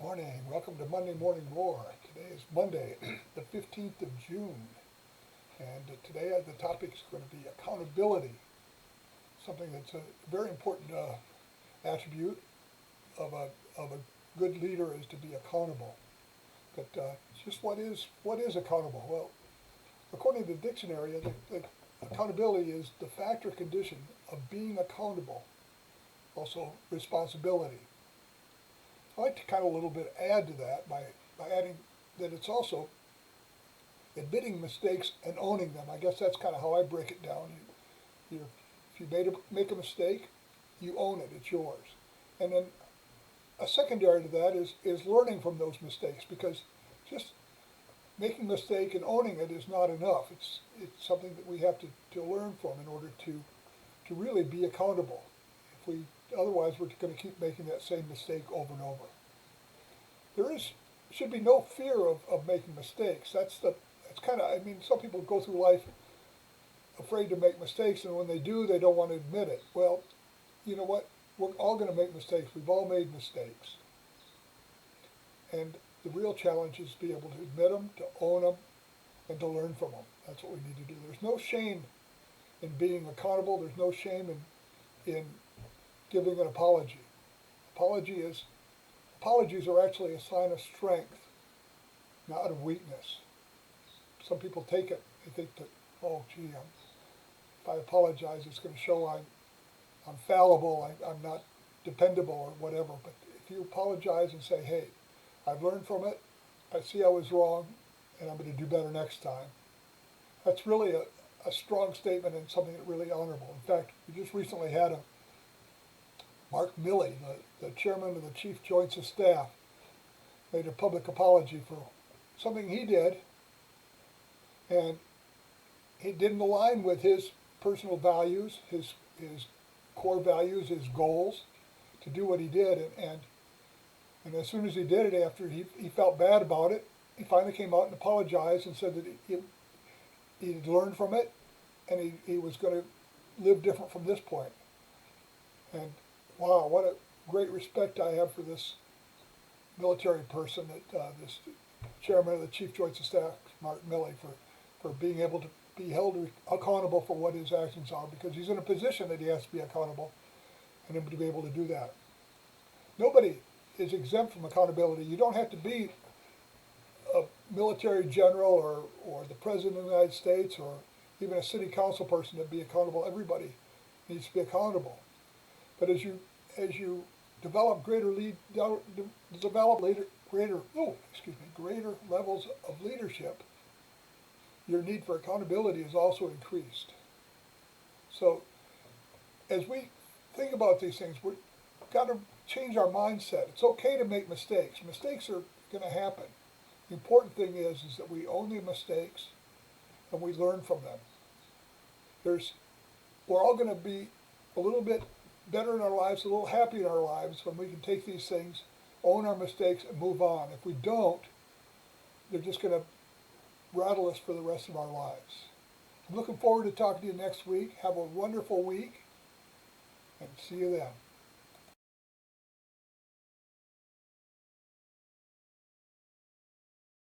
Morning. Welcome to Monday Morning Roar. Today is Monday, the 15th of June. And today the topic is going to be accountability. Something that's a very important attribute of a good leader is to be accountable. But just what is accountable? Well, according to the dictionary, the accountability is the fact or condition of being accountable. Also, responsibility. I'd like to kind of a little bit add to that by adding that it's also admitting mistakes and owning them. I guess that's kind of how I break it down. If you make a mistake, you own it. It's yours. And then a secondary to that is learning from those mistakes, because just making a mistake and owning it is not enough. It's something that we have to learn from in order to really be accountable. If we Otherwise, we're going to keep making that same mistake over and over. Should be no fear of making mistakes. That's kind of, some people go through life afraid to make mistakes, and when they do, they don't want to admit it. Well, you know what? We're all going to make mistakes. We've all made mistakes. And the real challenge is to be able to admit them, to own them, and to learn from them. That's what we need to do. There's no shame in being accountable. There's no shame in giving an apology. Apologies are actually a sign of strength, not of weakness. Some people take it, they think that, oh gee, if I apologize, it's going to show I'm fallible, I'm not dependable or whatever. But if you apologize and say, hey, I've learned from it, I see I was wrong, and I'm going to do better next time, that's really a strong statement and something that really honorable. In fact, we just recently had Mark Milley, the chairman of the Chief Joints of Staff, made a public apology for something he did, and it didn't align with his personal values, his core values, his goals, to do what he did. And as soon as he did it, after he felt bad about it, he finally came out and apologized and said that he had learned from it, and he was going to live different from this point. And wow, what a great respect I have for this military person, this chairman of the Chief Joints of Staff, Mark Milley, for being able to be held accountable for what his actions are, because he's in a position that he has to be accountable, and him to be able to do that. Nobody is exempt from accountability. You don't have to be a military general or the President of the United States or even a city council person to be accountable. Everybody needs to be accountable. But as you develop greater levels of leadership, your need for accountability is also increased. So as we think about these things, we've got to change our mindset. It's okay to make mistakes. Mistakes are going to happen. The important thing is that we own the mistakes and we learn from them. We're all going to be a little bit better in our lives, a little happy in our lives when we can take these things, own our mistakes, and move on. If we don't, they're just going to rattle us for the rest of our lives. I'm looking forward to talking to you next week. Have a wonderful week, and see you then.